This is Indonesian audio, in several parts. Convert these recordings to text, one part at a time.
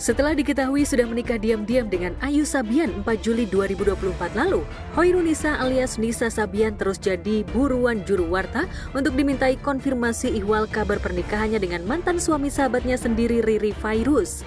Setelah diketahui sudah menikah diam-diam dengan Ayu Sabian 4 Juli 2024 lalu, Hoirunisa alias Nisa Sabian terus jadi buruan juru warta untuk dimintai konfirmasi ihwal kabar pernikahannya dengan mantan suami sahabatnya sendiri Riri Fairuz.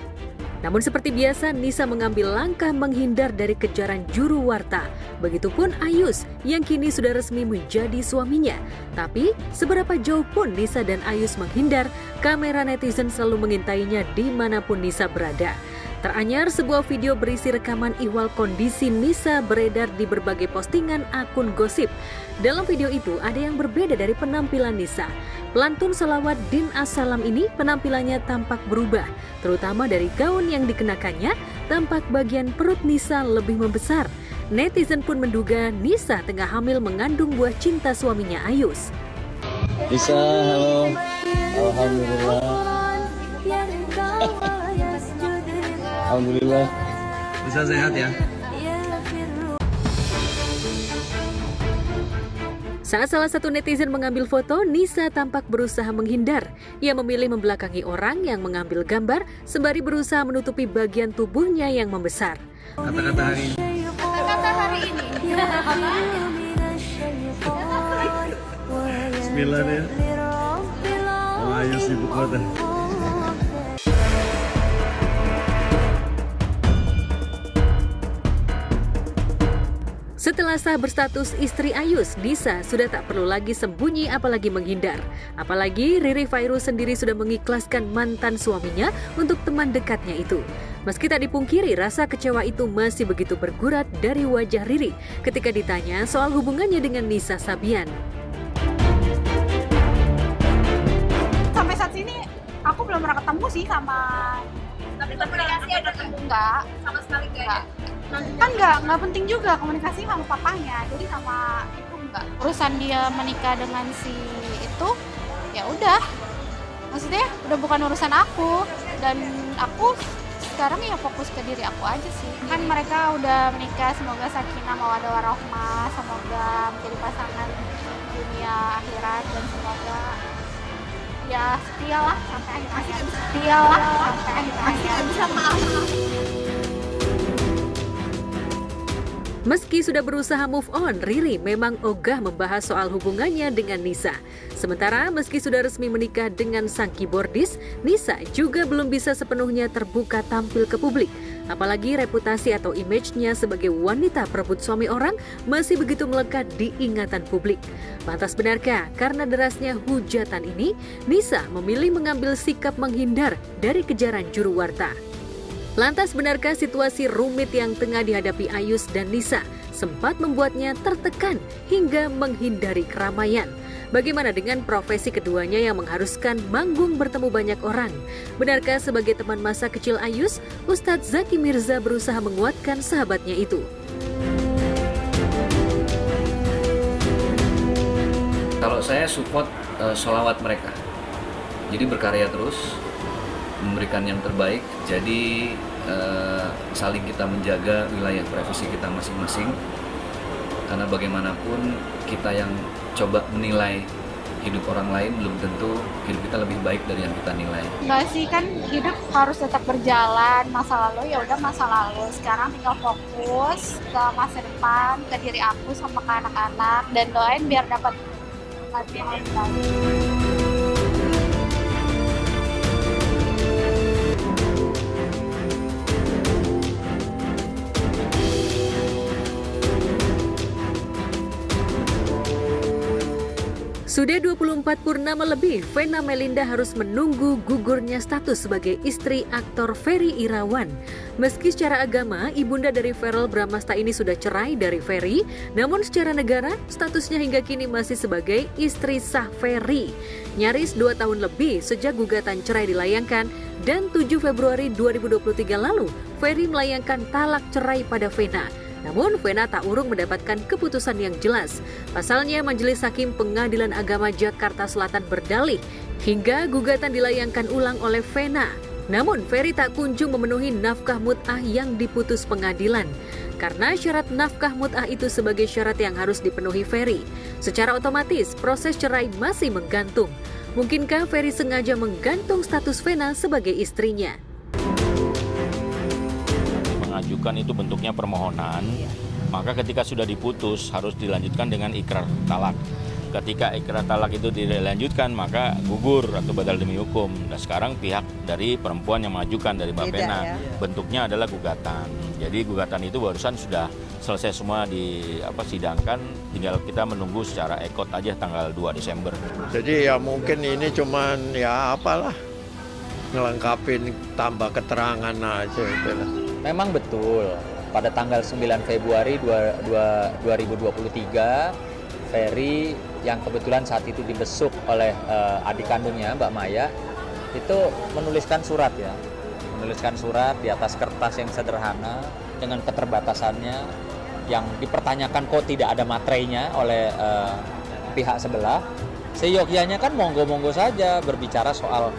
Namun seperti biasa, Nisa mengambil langkah menghindar dari kejaran juru warta. Begitupun Ayus yang kini sudah resmi menjadi suaminya. Tapi seberapa jauh pun Nisa dan Ayus menghindar, kamera netizen selalu mengintainya dimanapun Nisa berada. Teranyar sebuah video berisi rekaman ihwal kondisi Nisa beredar di berbagai postingan akun gosip. Dalam video itu ada yang berbeda dari penampilan Nisa. Pelantun selawat Din As-Salam ini penampilannya tampak berubah, terutama dari gaun yang dikenakannya, tampak bagian perut Nisa lebih membesar. Netizen pun menduga Nisa tengah hamil mengandung buah cinta suaminya Ayus. Nisa, halo. Alhamdulillah. Alhamdulillah. Nisa sehat ya? Saat salah satu netizen mengambil foto, Nisa tampak berusaha menghindar. Ia memilih membelakangi orang yang mengambil gambar sembari berusaha menutupi bagian tubuhnya yang membesar. Kata-kata hari ini. Kata-kata hari ini. Bismillah ya. Oh, ayo sibuk banget. Setelah sah berstatus istri Ayus, Nisa sudah tak perlu lagi sembunyi apalagi menghindar. Apalagi Riri Fairuz sendiri sudah mengikhlaskan mantan suaminya untuk teman dekatnya itu. Meski tak dipungkiri, rasa kecewa itu masih begitu bergurat dari wajah Riri ketika ditanya soal hubungannya dengan Nisa Sabian. Sampai saat ini aku belum pernah ketemu sih sama. Tapi komunikasi ada ketemu enggak? Sama sekali enggak. Kan nggak penting juga komunikasi sama papanya, jadi sama itu enggak. Urusan dia menikah dengan si itu, ya udah. Maksudnya udah bukan urusan aku, dan aku sekarang ya fokus ke diri aku aja sih. Kan mereka udah menikah, semoga sakinah mawaddah warahmah, semoga menjadi pasangan dunia akhirat, dan semoga ya setialah sampai akhir hayat. Setialah sampai akhir hayat. Bisa maaf. Meski sudah berusaha move on, Riri memang ogah membahas soal hubungannya dengan Nisa. Sementara meski sudah resmi menikah dengan sang keyboardis, Nisa juga belum bisa sepenuhnya terbuka tampil ke publik. Apalagi reputasi atau image-nya sebagai wanita perebut suami orang masih begitu melekat di ingatan publik. Lantas benarkah karena derasnya hujatan ini, Nisa memilih mengambil sikap menghindar dari kejaran juru warta? Lantas benarkah situasi rumit yang tengah dihadapi Ayus dan Nisa sempat membuatnya tertekan hingga menghindari keramaian? Bagaimana dengan profesi keduanya yang mengharuskan manggung bertemu banyak orang? Benarkah sebagai teman masa kecil Ayus, Ustadz Zaki Mirza berusaha menguatkan sahabatnya itu? Kalau saya support sholawat mereka, jadi berkarya terus, memberikan yang terbaik, jadi saling kita menjaga wilayah privasi kita masing-masing, karena bagaimanapun kita yang coba menilai hidup orang lain belum tentu hidup kita lebih baik dari yang kita nilai. Enggak sih, kan hidup harus tetap berjalan. Masa lalu ya udah masa lalu, sekarang tinggal fokus ke masa depan, ke diri aku sama ke anak-anak, dan doain biar dapat latihan yang baik. Sudah 24 purnama lebih, Vena Melinda harus menunggu gugurnya status sebagai istri aktor Ferry Irawan. Meski secara agama, ibunda dari Verrell Bramasta ini sudah cerai dari Ferry, namun secara negara, statusnya hingga kini masih sebagai istri sah Ferry. Nyaris 2 tahun lebih sejak gugatan cerai dilayangkan, dan 7 Februari 2023 lalu, Ferry melayangkan talak cerai pada Vena. Namun, Vena tak urung mendapatkan keputusan yang jelas. Pasalnya, Majelis Hakim Pengadilan Agama Jakarta Selatan berdalih hingga gugatan dilayangkan ulang oleh Vena. Namun, Ferry tak kunjung memenuhi nafkah mut'ah yang diputus pengadilan. Karena syarat nafkah mut'ah itu sebagai syarat yang harus dipenuhi Ferry. Secara otomatis, proses cerai masih menggantung. Mungkinkah Ferry sengaja menggantung status Vena sebagai istrinya? mengajukan itu bentuknya permohonan, maka ketika sudah diputus harus dilanjutkan dengan ikrar talak. Ketika ikrar talak itu dilanjutkan maka gugur atau batal demi hukum. Dan sekarang pihak dari perempuan yang mengajukan dari Mbak Pena bentuknya adalah gugatan. Jadi gugatan itu barusan sudah selesai semua disidangkan, tinggal kita menunggu secara ekot aja tanggal 2 Desember. Jadi ya mungkin ini cuman ya apalah, ngelengkapin tambah keterangan aja itulah. Memang betul, pada tanggal 9 Februari 2023, Ferry yang kebetulan saat itu dibesuk oleh adik kandungnya Mbak Maya, itu menuliskan surat di atas kertas yang sederhana dengan keterbatasannya, yang dipertanyakan kok tidak ada materainya oleh pihak sebelah. Seyogyanya kan monggo-monggo saja berbicara soal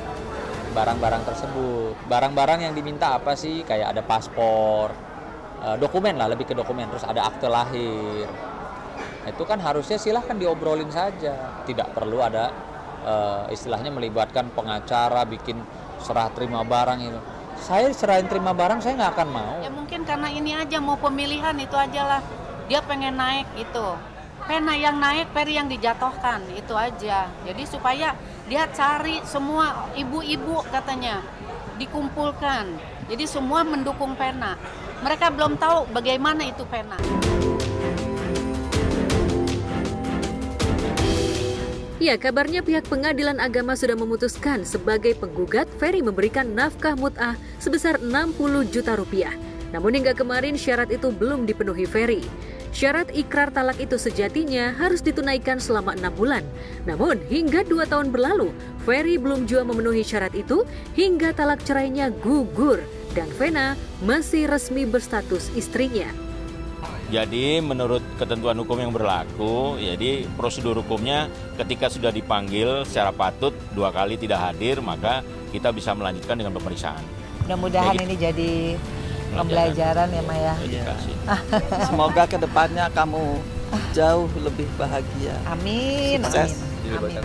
barang-barang tersebut. Barang-barang yang diminta apa sih? Kayak ada paspor, dokumen lah, lebih ke dokumen, terus ada akte lahir. Itu kan harusnya silahkan diobrolin saja, tidak perlu ada istilahnya melibatkan pengacara, bikin serah terima barang itu. Saya serahin terima barang saya nggak akan mau. Ya mungkin karena ini aja mau pemilihan itu aja lah, dia pengen naik itu. Pena yang naik, Ferry yang dijatuhkan, itu aja. Jadi supaya dia cari semua ibu-ibu katanya, dikumpulkan. Jadi semua mendukung Pena. Mereka belum tahu bagaimana itu Pena. Ya, kabarnya pihak pengadilan agama sudah memutuskan sebagai penggugat Ferry memberikan nafkah mut'ah sebesar 60 juta rupiah. Namun hingga kemarin syarat itu belum dipenuhi Ferry. Syarat ikrar talak itu sejatinya harus ditunaikan selama 6 bulan. Namun hingga 2 tahun berlalu, Ferry belum juga memenuhi syarat itu hingga talak cerainya gugur dan Vena masih resmi berstatus istrinya. Jadi menurut ketentuan hukum yang berlaku, jadi prosedur hukumnya ketika sudah dipanggil secara patut 2 kali tidak hadir, maka kita bisa melanjutkan dengan pemeriksaan. Mudah-mudahan ini jadi pembelajaran ya Maya. Semoga kedepannya kamu jauh lebih bahagia. Amin. Sukses. Amin.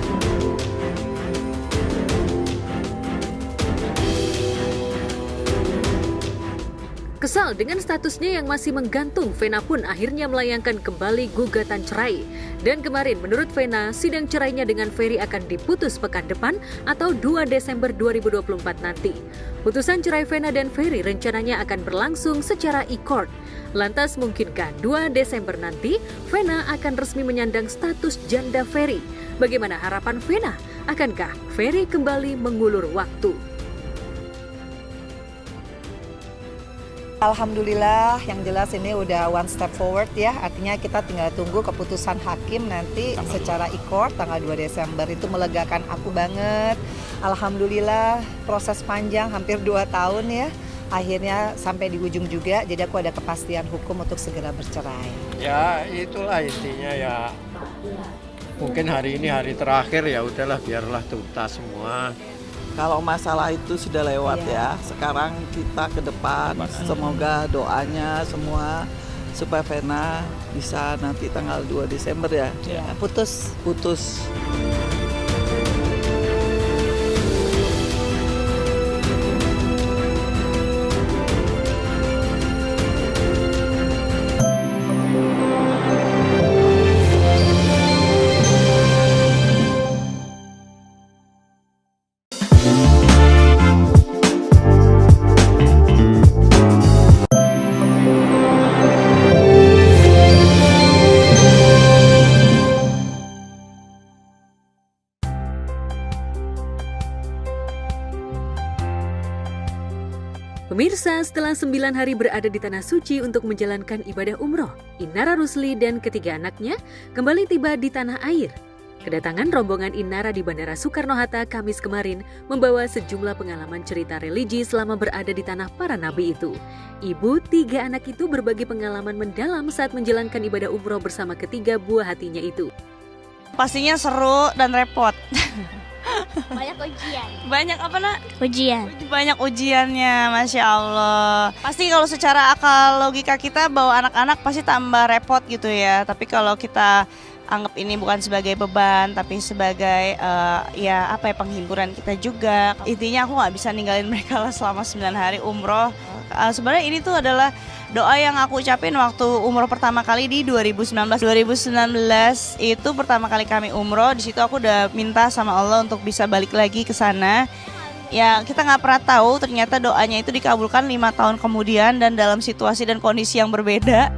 Kesal dengan statusnya yang masih menggantung, Vena pun akhirnya melayangkan kembali gugatan cerai. Dan kemarin menurut Vena, sidang cerainya dengan Ferry akan diputus pekan depan atau 2 Desember 2024 nanti. Putusan cerai Vena dan Ferry rencananya akan berlangsung secara e-court. Lantas mungkinkah 2 Desember nanti Vena akan resmi menyandang status janda Ferry? Bagaimana harapan Vena? Akankah Ferry kembali mengulur waktu? Alhamdulillah, yang jelas ini udah one step forward ya. Artinya kita tinggal tunggu keputusan hakim nanti secara e-court tanggal 2 Desember. Itu melegakan aku banget. Alhamdulillah, proses panjang hampir 2 tahun ya. Akhirnya sampai di ujung juga, jadi aku ada kepastian hukum untuk segera bercerai. Ya itulah intinya ya. Mungkin hari ini hari terakhir, ya udahlah biarlah tuntas semua. Kalau masalah itu sudah lewat ya, sekarang kita ke depan, semoga doanya semua supaya Vena bisa nanti tanggal 2 Desember ya. Putus. Pemirsa, setelah 9 hari berada di Tanah Suci untuk menjalankan ibadah umroh, Inara Rusli dan ketiga anaknya kembali tiba di tanah air. Kedatangan rombongan Inara di Bandara Soekarno-Hatta Kamis kemarin membawa sejumlah pengalaman cerita religi selama berada di tanah para nabi itu. Ibu 3 anak itu berbagi pengalaman mendalam saat menjalankan ibadah umroh bersama ketiga buah hatinya itu. Pastinya seru dan repot. Banyak ujian. Banyak apa nak? Ujian. Banyak ujiannya, Masya Allah. Pasti kalau secara akal logika kita bawa anak-anak pasti tambah repot gitu ya. Tapi kalau kita anggap ini bukan sebagai beban, tapi sebagai penghiburan kita juga. Intinya aku nggak bisa ninggalin mereka lah selama 9 hari umroh. Sebenarnya ini tuh adalah doa yang aku ucapin waktu umroh pertama kali di 2019. 2019 itu pertama kali kami umroh, di situ aku udah minta sama Allah untuk bisa balik lagi ke sana. Ya kita nggak pernah tahu ternyata doanya itu dikabulkan 5 tahun kemudian dan dalam situasi dan kondisi yang berbeda.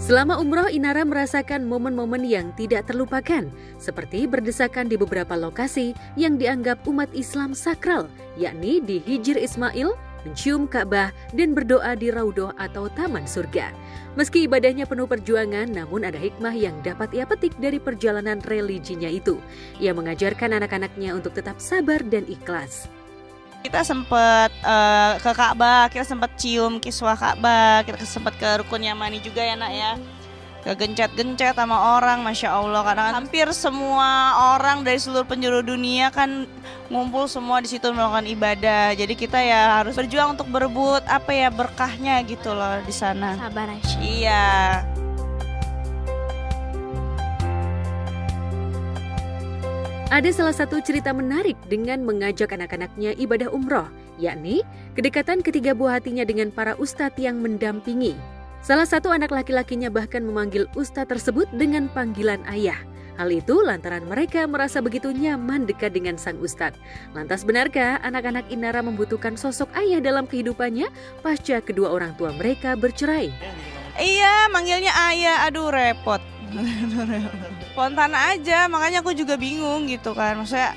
Selama umroh, Inara merasakan momen-momen yang tidak terlupakan, seperti berdesakan di beberapa lokasi yang dianggap umat Islam sakral, yakni di Hijr Ismail, mencium Ka'bah, dan berdoa di Raudhah atau Taman Surga. Meski ibadahnya penuh perjuangan, namun ada hikmah yang dapat ia petik dari perjalanan religinya itu. Ia mengajarkan anak-anaknya untuk tetap sabar dan ikhlas. Kita sempat ke Ka'bah, kita sempat cium kiswah Ka'bah, kita sempat ke Rukun Yamani juga ya nak ya. Kegencet-gencet sama orang, Masya Allah. Karena hampir semua orang dari seluruh penjuru dunia kan ngumpul semua di situ melakukan ibadah. Jadi kita ya harus berjuang untuk berebut berkahnya gitu loh di sana. Sabar aja. Iya. Ada salah satu cerita menarik dengan mengajak anak-anaknya ibadah umroh, yakni kedekatan ketiga buah hatinya dengan para ustadz yang mendampingi. Salah satu anak laki-lakinya bahkan memanggil ustadz tersebut dengan panggilan ayah. Hal itu lantaran mereka merasa begitu nyaman dekat dengan sang ustadz. Lantas benarkah anak-anak Inara membutuhkan sosok ayah dalam kehidupannya pasca kedua orang tua mereka bercerai? Iya, manggilnya ayah, aduh repot. Spontan aja, makanya aku juga bingung gitu kan. Maksudnya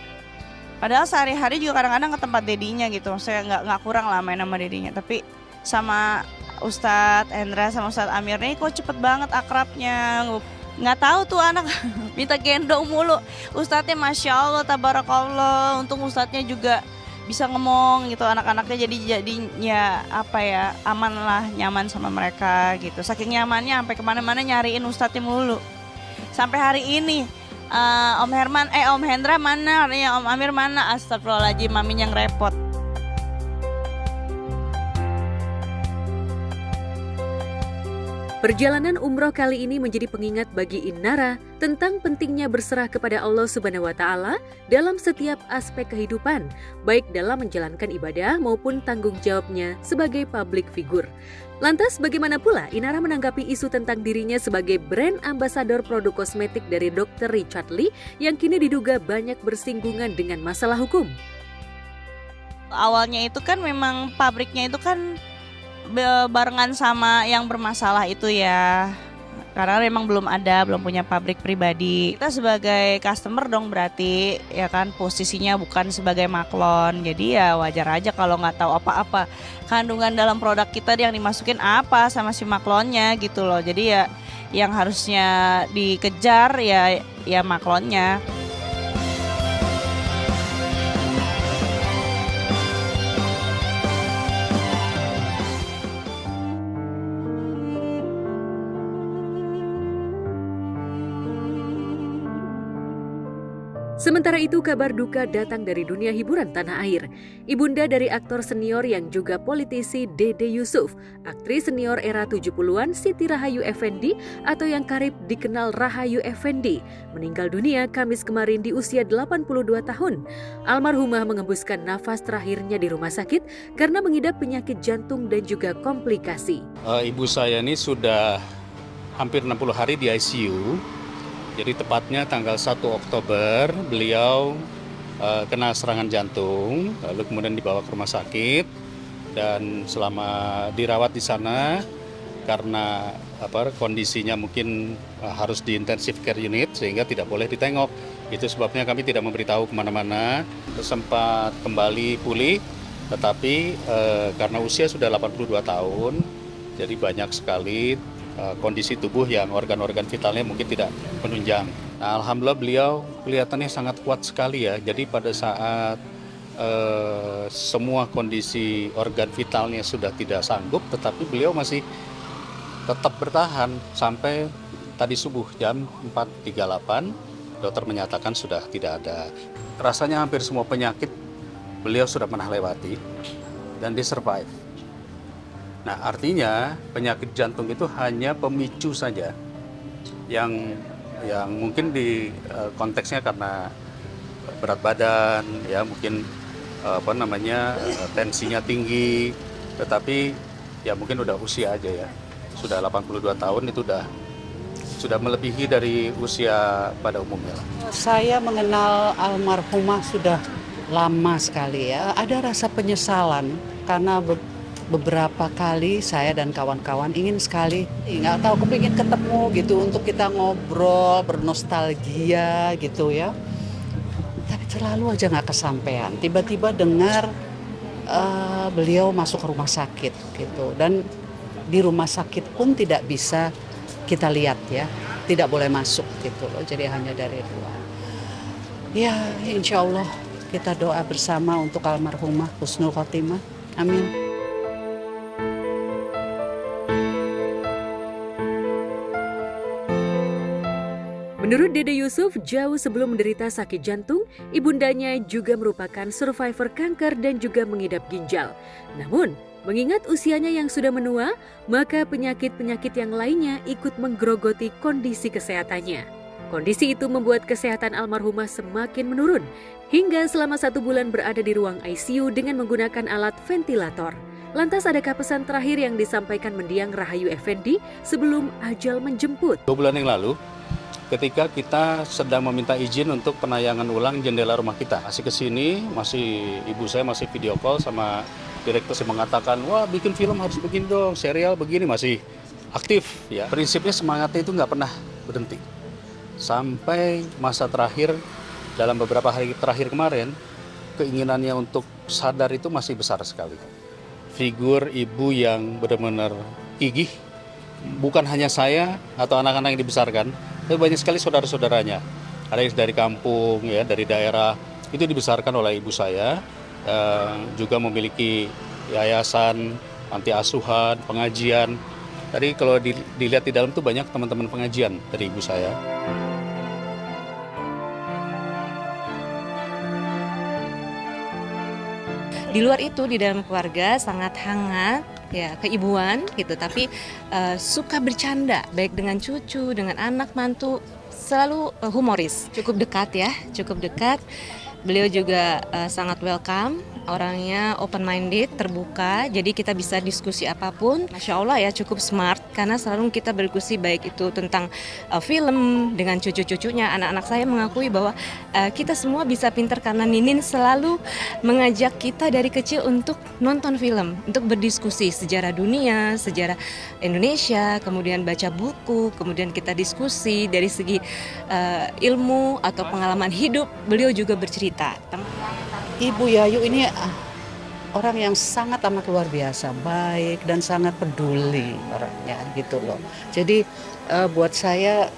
padahal sehari-hari juga kadang-kadang ke tempat dedinya gitu. Maksudnya nggak kurang lah main sama dedinya. Tapi sama Ustadz Endra sama Ustadz Amir nih kok cepet banget akrabnya. Nggak tahu tuh anak minta gendong mulu. Ustadznya Masya Allah, Tabarakallah. Untung Ustadznya juga bisa ngomong gitu, anak-anaknya jadinya aman lah, nyaman sama mereka gitu. Saking nyamannya sampai kemana-mana nyariin Ustadznya mulu. Sampai hari ini Om Hendra mana, Om Amir mana, astagfirullahaladzim, maminya yang repot. Perjalanan umroh kali ini menjadi pengingat bagi Inara tentang pentingnya berserah kepada Allah Subhanahu wa Ta'ala dalam setiap aspek kehidupan, baik dalam menjalankan ibadah maupun tanggung jawabnya sebagai public figure. Lantas bagaimana pula Inara menanggapi isu tentang dirinya sebagai brand ambasador produk kosmetik dari Dr. Richard Lee yang kini diduga banyak bersinggungan dengan masalah hukum? Awalnya itu kan memang pabriknya itu kan barengan sama yang bermasalah itu ya. Karena memang belum punya pabrik pribadi. Kita sebagai customer dong berarti ya kan, posisinya bukan sebagai maklon. Jadi ya wajar aja kalau nggak tahu apa-apa kandungan dalam produk kita yang dimasukin apa sama si maklonnya gitu loh. Jadi ya yang harusnya dikejar ya maklonnya. Sementara itu kabar duka datang dari dunia hiburan tanah air. Ibunda dari aktor senior yang juga politisi Dede Yusuf, aktris senior era 70-an Siti Rahayu Effendi atau yang karib dikenal Rahayu Effendi, meninggal dunia Kamis kemarin di usia 82 tahun. Almarhumah mengembuskan nafas terakhirnya di rumah sakit karena mengidap penyakit jantung dan juga komplikasi. Ibu saya ini sudah hampir 60 hari di ICU. Jadi tepatnya tanggal 1 Oktober beliau kena serangan jantung, lalu kemudian dibawa ke rumah sakit dan selama dirawat di sana karena kondisinya mungkin harus di intensive care unit sehingga tidak boleh ditengok. Itu sebabnya kami tidak memberitahu kemana-mana, sempat kembali pulih, tetapi karena usia sudah 82 tahun, jadi banyak sekali kondisi tubuh yang organ-organ vitalnya mungkin tidak menunjang. Nah, alhamdulillah beliau kelihatannya sangat kuat sekali ya. Jadi pada saat semua kondisi organ vitalnya sudah tidak sanggup, tetapi beliau masih tetap bertahan sampai tadi subuh jam 4.38 dokter menyatakan sudah tidak ada. Rasanya hampir semua penyakit beliau sudah pernah lewati dan dia survive. Nah, artinya penyakit jantung itu hanya pemicu saja yang mungkin di konteksnya karena berat badan, ya mungkin tensinya tinggi, tetapi ya mungkin udah usia aja ya. Sudah 82 tahun itu sudah melebihi dari usia pada umumnya. Saya mengenal almarhumah sudah lama sekali ya. Ada rasa penyesalan karena beberapa kali saya dan kawan-kawan ingin sekali, nggak tahu, kepingin ketemu gitu untuk kita ngobrol, bernostalgia gitu ya. Tapi terlalu aja nggak kesampaian. Tiba-tiba dengar beliau masuk ke rumah sakit gitu, dan di rumah sakit pun tidak bisa kita lihat ya, tidak boleh masuk gitu loh, jadi hanya dari luar. Ya, insya Allah kita doa bersama untuk almarhumah husnul khotimah. Amin. Menurut Dede Yusuf, jauh sebelum menderita sakit jantung, ibundanya juga merupakan survivor kanker dan juga mengidap ginjal. Namun, mengingat usianya yang sudah menua, maka penyakit-penyakit yang lainnya ikut menggerogoti kondisi kesehatannya. Kondisi itu membuat kesehatan almarhumah semakin menurun, hingga selama 1 bulan berada di ruang ICU dengan menggunakan alat ventilator. Lantas adakah pesan terakhir yang disampaikan mendiang Rahayu Effendi sebelum ajal menjemput? 2 bulan yang lalu, ketika kita sedang meminta izin untuk penayangan ulang jendela rumah kita. Masih kesini, ibu saya masih video call sama direktur, saya mengatakan, wah bikin film harus begini dong, serial begini, masih aktif ya. Prinsipnya semangatnya itu nggak pernah berhenti. Sampai masa terakhir, dalam beberapa hari terakhir kemarin, keinginannya untuk sadar itu masih besar sekali. Figur ibu yang benar-benar gigih, bukan hanya saya atau anak-anak yang dibesarkan, tapi banyak sekali saudara-saudaranya. Ada yang dari kampung, ya, dari daerah, itu dibesarkan oleh ibu saya, juga memiliki yayasan, panti asuhan, pengajian. Tadi kalau dilihat di dalam tuh banyak teman-teman pengajian dari ibu saya. Di luar itu, di dalam keluarga sangat hangat, ya, keibuan gitu, tapi suka bercanda, baik dengan cucu, dengan anak, mantu, selalu humoris, cukup dekat ya, cukup dekat. Beliau juga sangat welcome, orangnya open minded, terbuka, jadi kita bisa diskusi apapun. Masya Allah ya, cukup smart, karena selalu kita berdiskusi baik itu tentang film dengan cucu-cucunya. Anak-anak saya mengakui bahwa kita semua bisa pinter karena Ninin selalu mengajak kita dari kecil untuk nonton film, untuk berdiskusi sejarah dunia, sejarah Indonesia, kemudian baca buku, kemudian kita diskusi dari segi ilmu atau pengalaman hidup. Beliau juga bercerita. Ibu Yayu ini orang yang sangat amat luar biasa, baik dan sangat peduli orangnya gitu loh. Jadi buat saya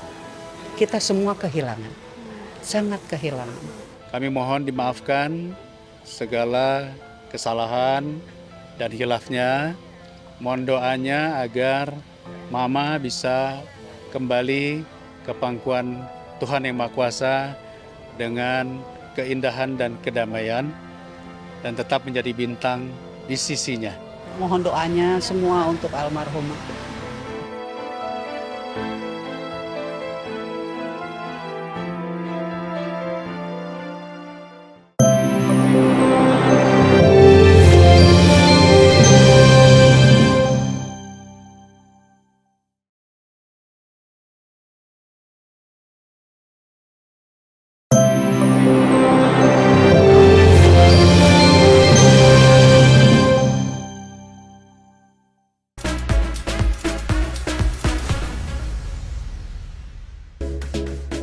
kita semua kehilangan, sangat kehilangan. Kami mohon dimaafkan segala kesalahan dan hilafnya. Mohon doanya agar Mama bisa kembali ke pangkuan Tuhan Yang Maha Kuasa dengan keindahan dan kedamaian, dan tetap menjadi bintang di sisinya. Mohon doanya semua untuk almarhumah.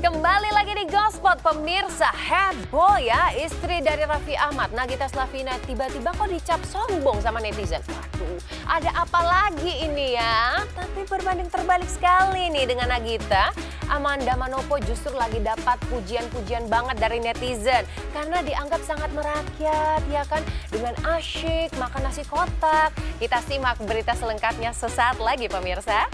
Kembali lagi di Gospot, pemirsa. Heboh ya, istri dari Raffi Ahmad, Nagita Slavina, tiba-tiba kok dicap sombong sama netizen. Waduh, ada apa lagi ini ya? Tapi berbanding terbalik sekali nih dengan Nagita. Amanda Manopo justru lagi dapat pujian-pujian banget dari netizen karena dianggap sangat merakyat, ya kan? Dengan asyik makan nasi kotak. Kita simak berita selengkapnya sesaat lagi, pemirsa.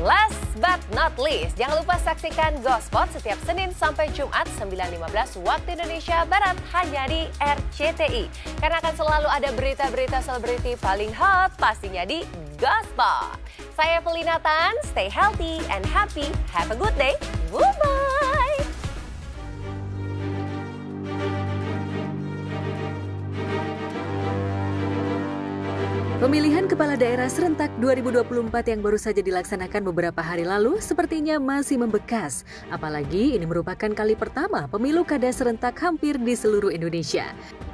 Last but not least, jangan lupa saksikan Gospot setiap Senin sampai Jumat 9.15 waktu Indonesia Barat hanya di RCTI. Karena akan selalu ada berita-berita selebriti paling hot pastinya di Gospot. Saya Felina Tan, stay healthy and happy. Have a good day. Bye-bye. Pemilihan Kepala Daerah Serentak 2024 yang baru saja dilaksanakan beberapa hari lalu sepertinya masih membekas. Apalagi ini merupakan kali pertama pemilu kada serentak hampir di seluruh Indonesia.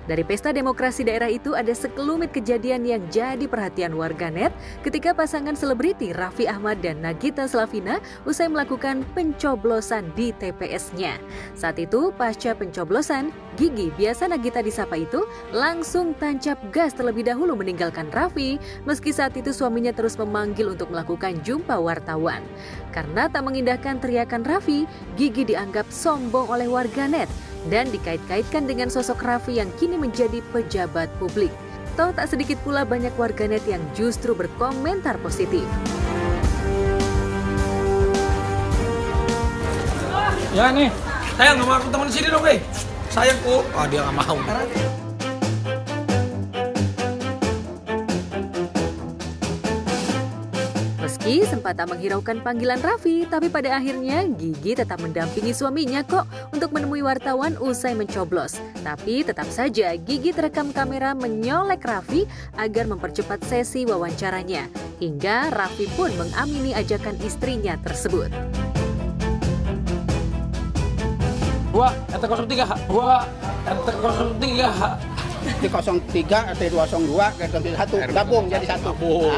Dari pesta demokrasi daerah itu ada sekelumit kejadian yang jadi perhatian warganet ketika pasangan selebriti Raffi Ahmad dan Nagita Slavina usai melakukan pencoblosan di TPS-nya. Saat itu pasca pencoblosan, Gigi, biasa Nagita disapa itu, langsung tancap gas terlebih dahulu meninggalkan Raffi, meski saat itu suaminya terus memanggil untuk melakukan jumpa wartawan. Karena tak mengindahkan teriakan Raffi, Gigi dianggap sombong oleh warganet dan dikait-kaitkan dengan sosok Raffi yang kini menjadi pejabat publik. Toh tak sedikit pula banyak warganet yang justru berkomentar positif. Ya nih, sayang sama aku teman sini dong, sayangku. Oh, dia nggak mau. Meski sempat tak menghiraukan panggilan Raffi, tapi pada akhirnya Gigi tetap mendampingi suaminya kok untuk menemui wartawan usai mencoblos. Tapi tetap saja Gigi terekam kamera menyolek Raffi agar mempercepat sesi wawancaranya. Hingga Raffi pun mengamini ajakan istrinya tersebut. 2 RT03 RT 202 RT 1 gabung jadi satu.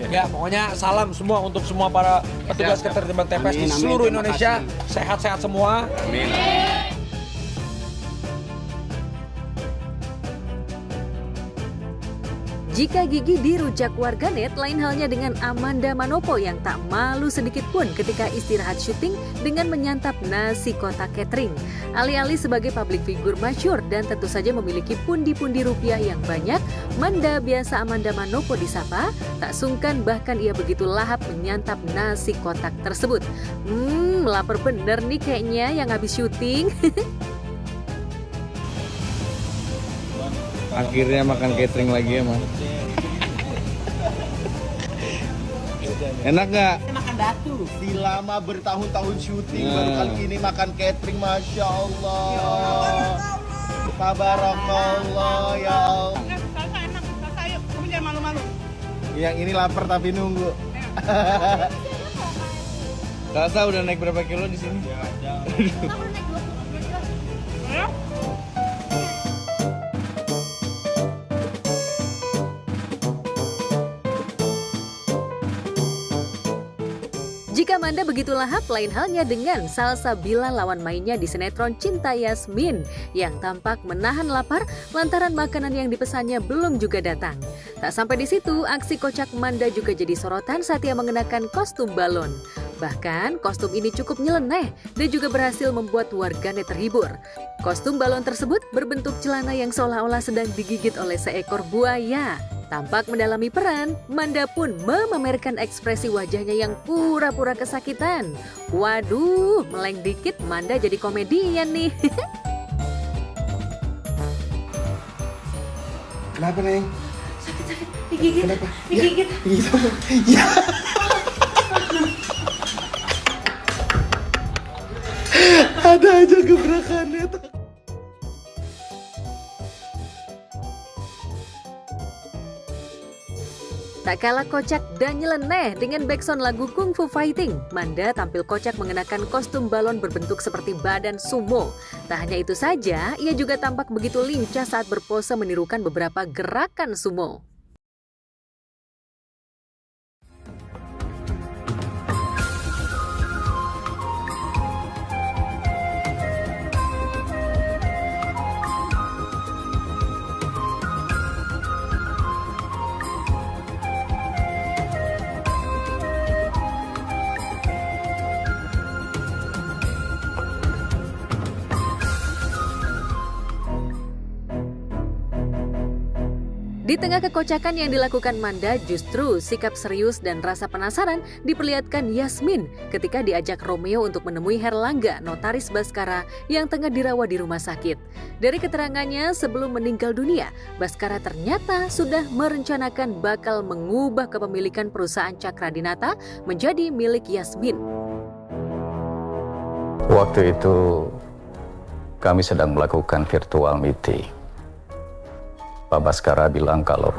Ya, pokoknya salam semua untuk semua para petugas ketertiban TPS di seluruh Indonesia. Sehat-sehat semua. Amin. Jika Gigi dirujak warganet, lain halnya dengan Amanda Manopo yang tak malu sedikit pun ketika istirahat syuting dengan menyantap nasi kotak catering. Alih-alih sebagai public figure masyhur dan tentu saja memiliki pundi-pundi rupiah yang banyak, Manda biasa Amanda Manopo disapa, tak sungkan bahkan ia begitu lahap menyantap nasi kotak tersebut. Lapar bener nih kayaknya yang habis syuting. Akhirnya makan catering lagi ya, Mas. Enak nggak? Makan batu. Selama bertahun-tahun syuting baru kali ini makan catering, Masya Allah. Tabarakallah ya Allah. Enak, yuk, kamu jangan malu-malu. Yang ini lapar tapi nunggu. Salsa udah naik berapa kilo di sini? Jika Manda begitu lahap, lain halnya dengan Salsabila lawan mainnya di sinetron Cinta Yasmin yang tampak menahan lapar lantaran makanan yang dipesannya belum juga datang. Tak sampai di situ, aksi kocak Manda juga jadi sorotan saat ia mengenakan kostum balon. Bahkan kostum ini cukup nyeleneh dan juga berhasil membuat warganet terhibur. Kostum balon tersebut berbentuk celana yang seolah-olah sedang digigit oleh seekor buaya. Tampak mendalami peran, Manda pun memamerkan ekspresi wajahnya yang pura-pura kesakitan. Waduh, meleng dikit Manda jadi komedian nih. Kenapa, Neng? Sakit-sakit, digigit. Kenapa? Digigit. Ya. Ada aja gebrakannya. Tak kalah kocak dan nyeleneh dengan backsound lagu Kung Fu Fighting, Manda tampil kocak mengenakan kostum balon berbentuk seperti badan sumo. Tak hanya itu saja, ia juga tampak begitu lincah saat berpose menirukan beberapa gerakan sumo. Di tengah kekocakan yang dilakukan Manda, justru sikap serius dan rasa penasaran diperlihatkan Yasmin ketika diajak Romeo untuk menemui Herlangga, notaris Baskara yang tengah dirawat di rumah sakit. Dari keterangannya sebelum meninggal dunia, Baskara ternyata sudah merencanakan bakal mengubah kepemilikan perusahaan Cakradinata menjadi milik Yasmin. Waktu itu kami sedang melakukan virtual meeting. Pak Baskara bilang kalau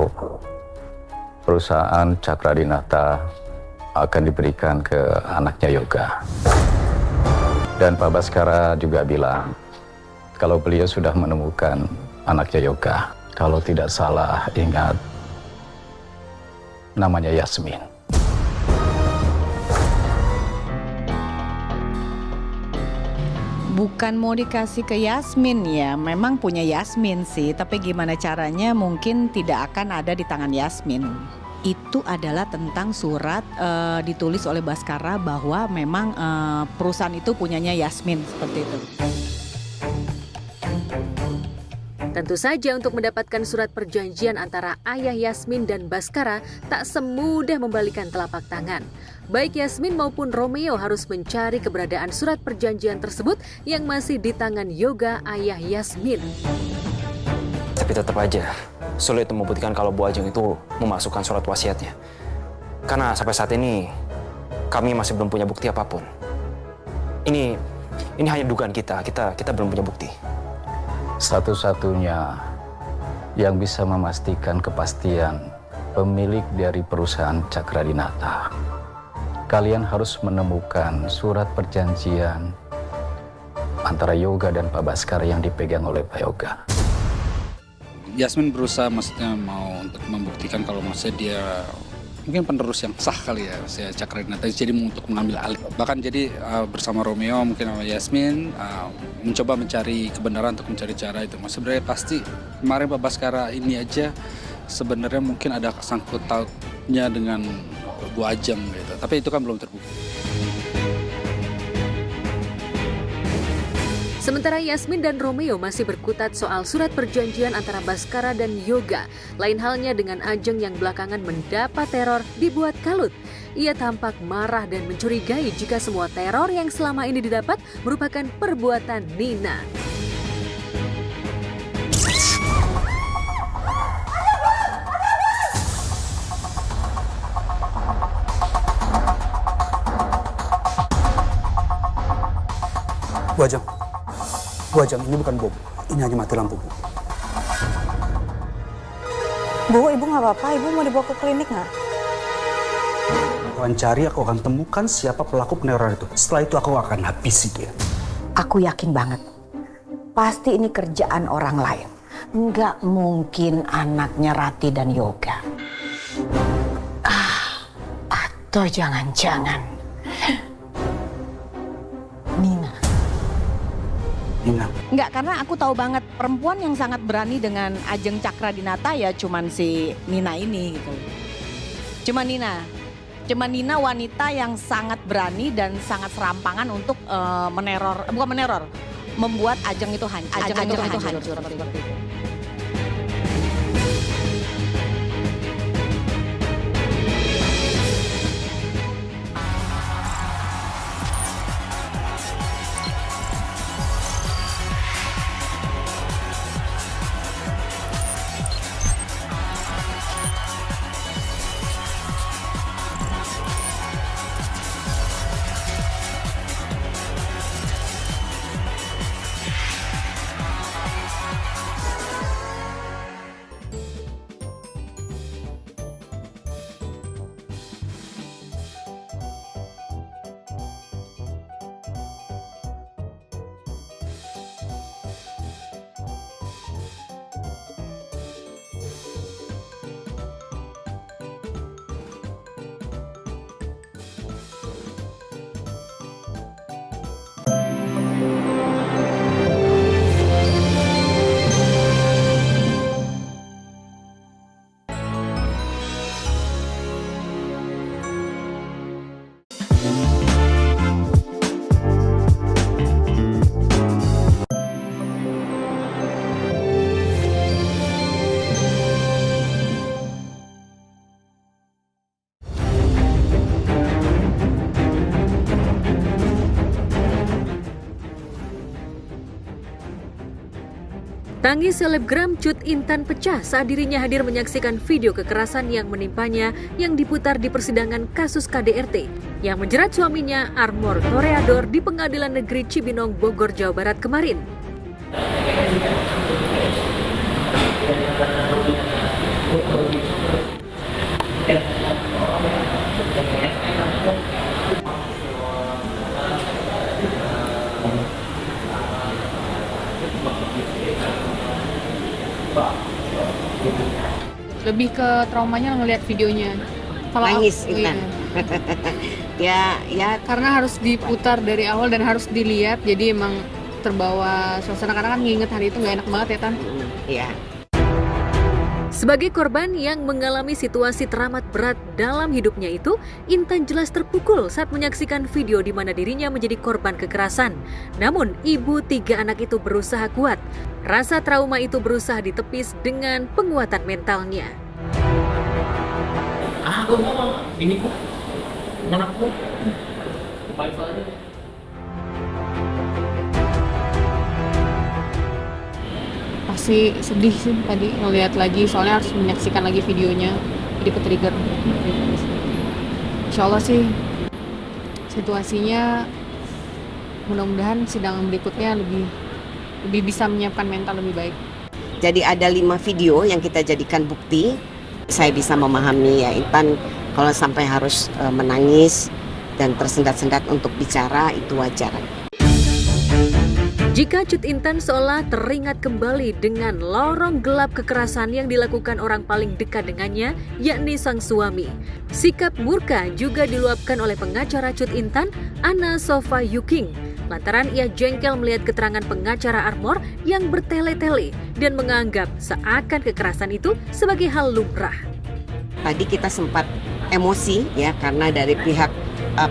perusahaan Cakradinata akan diberikan ke anaknya Yoga. Dan Pak Baskara juga bilang kalau beliau sudah menemukan anaknya Yoga. Kalau tidak salah ingat, namanya Yasmin. Bukan mau dikasih ke Yasmin ya, memang punya Yasmin sih, tapi gimana caranya mungkin tidak akan ada di tangan Yasmin. Itu adalah tentang surat ditulis oleh Baskara bahwa memang perusahaan itu punyanya Yasmin, seperti itu. Tentu saja untuk mendapatkan surat perjanjian antara ayah Yasmin dan Baskara tak semudah membalikan telapak tangan. Baik Yasmin maupun Romeo harus mencari keberadaan surat perjanjian tersebut yang masih di tangan Yoga, ayah Yasmin. Tapi tetap aja sulit membuktikan kalau Bu Ajeng itu memasukkan surat wasiatnya. Karena sampai saat ini kami masih belum punya bukti apapun. Ini hanya dugaan kita belum punya bukti. Satu-satunya yang bisa memastikan kepastian pemilik dari perusahaan Cakradinata, kalian harus menemukan surat perjanjian antara Yoga dan Pak Baskara yang dipegang oleh Pak Yoga. Yasmin berusaha maksudnya mau untuk membuktikan kalau maksudnya dia mungkin penerus yang sah kali ya, saya Cakradinata, jadi untuk mengambil alih. Bahkan jadi bersama Romeo mungkin sama Yasmin mencoba mencari kebenaran untuk mencari cara itu. Mas sebenarnya pasti kemarin Pak Baskara ini aja sebenarnya mungkin ada kesangkut pautnya dengan Bu Ajeng gitu. Tapi itu kan belum terbukti. Sementara Yasmin dan Romeo masih berkutat soal surat perjanjian antara Baskara dan Yoga. Lain halnya dengan Ajeng yang belakangan mendapat teror dibuat kalut. Ia tampak marah dan mencurigai jika semua teror yang selama ini didapat merupakan perbuatan Nina. Bu Ajeng, ini bukan bom. Ini hanya mati lampu, Bu. Bu, Ibu nggak apa-apa. Ibu mau dibawa ke klinik nggak? Kawan cari, aku akan temukan siapa pelaku peneroran itu. Setelah itu aku akan habisi dia. Aku yakin banget. Pasti ini kerjaan orang lain. Nggak mungkin anaknya Rati dan Yoga. Atau jangan-jangan Nina. Enggak, karena aku tahu banget perempuan yang sangat berani dengan Ajeng Cakradinata ya cuman si Nina ini gitu. Cuma Nina wanita yang sangat berani dan sangat serampangan untuk membuat Ajeng itu hancur. Tangis selebgram Cut Intan pecah saat dirinya hadir menyaksikan video kekerasan yang menimpanya yang diputar di persidangan kasus KDRT yang menjerat suaminya Armor Toreador di Pengadilan Negeri Cibinong, Bogor, Jawa Barat kemarin. lebih ke traumanya ngelihat videonya. Kalau Nangis, aku, Intan. ya karena harus diputar dari awal dan harus dilihat, jadi emang terbawa suasana, karena kan nginget hari itu nggak enak banget ya Tan. Iya. Sebagai korban yang mengalami situasi teramat berat dalam hidupnya itu, Intan jelas terpukul saat menyaksikan video di mana dirinya menjadi korban kekerasan. Namun, ibu 3 anak itu berusaha kuat. Rasa trauma itu berusaha ditepis dengan penguatan mentalnya. Aku ini kok, anakku, baik aja. Pasti sedih sih tadi ngelihat lagi, soalnya harus menyaksikan lagi videonya, jadi ke-trigger. Insya Allah sih situasinya, mudah-mudahan sidang berikutnya lebih bisa menyiapkan mental lebih baik. Jadi ada 5 video yang kita jadikan bukti. Saya bisa memahami ya Intan kalau sampai harus menangis dan tersendat-sendat untuk bicara, itu wajar. Jika Cut Intan seolah teringat kembali dengan lorong gelap kekerasan yang dilakukan orang paling dekat dengannya, yakni sang suami. Sikap murka juga diluapkan oleh pengacara Cut Intan, Anna Sofa Yuking, lantaran ia jengkel melihat keterangan pengacara Armor yang bertele-tele dan menganggap seakan kekerasan itu sebagai hal lumrah. Tadi kita sempat emosi ya karena dari pihak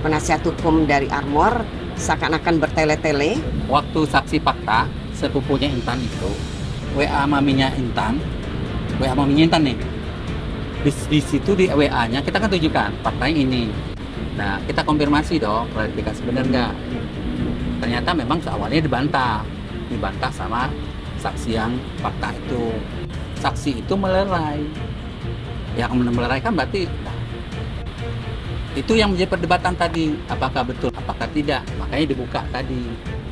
penasihat hukum dari Armor seakan-akan bertele-tele. Waktu saksi fakta, sepupunya Intan itu, WA maminya Intan nih. Di situ di WA-nya kita kan tunjukkan faktanya ini. Nah, kita konfirmasi dong, klarifikasi benar nggak. Ternyata memang awalnya dibantah sama saksi yang fakta itu. Saksi itu melerai. Yang melerai kan berarti itu yang menjadi perdebatan tadi, apakah betul, apakah tidak, makanya dibuka tadi.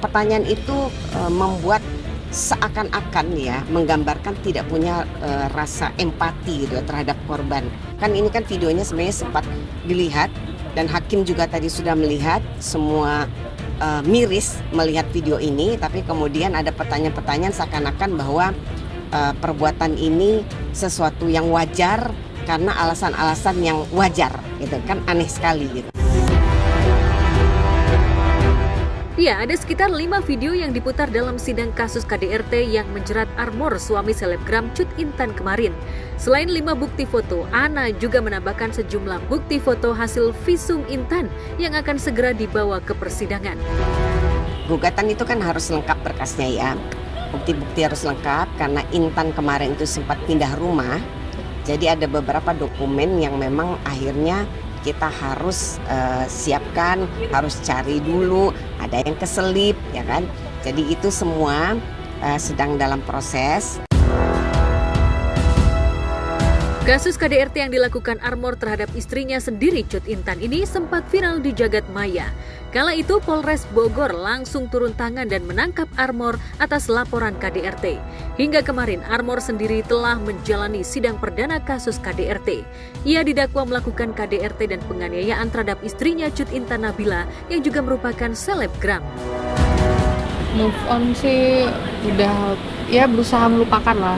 Pertanyaan itu membuat seakan-akan ya menggambarkan tidak punya rasa empati gitu terhadap korban. Kan ini kan videonya sebenarnya sempat dilihat dan hakim juga tadi sudah melihat, semua miris melihat video ini, tapi kemudian ada pertanyaan-pertanyaan seakan-akan bahwa perbuatan ini sesuatu yang wajar karena alasan-alasan yang wajar, gitu kan, aneh sekali gitu. Ya, ada sekitar 5 video yang diputar dalam sidang kasus KDRT yang menjerat Armor, suami selebgram Cut Intan kemarin. Selain 5 bukti foto, Ana juga menambahkan sejumlah bukti foto hasil visum Intan yang akan segera dibawa ke persidangan. Gugatan itu kan harus lengkap berkasnya ya. Bukti-bukti harus lengkap karena Intan kemarin itu sempat pindah rumah. Jadi ada beberapa dokumen yang memang akhirnya kita harus siapkan, harus cari dulu, ada yang keselip ya kan. Jadi itu semua sedang dalam proses. Kasus KDRT yang dilakukan Armor terhadap istrinya sendiri Cut Intan ini sempat viral di jagat maya. Kala itu Polres Bogor langsung turun tangan dan menangkap Armor atas laporan KDRT. Hingga kemarin Armor sendiri telah menjalani sidang perdana kasus KDRT. Ia didakwa melakukan KDRT dan penganiayaan terhadap istrinya Cut Intan Nabila yang juga merupakan selebgram. Move on sih udah ya berusaha melupakan lah.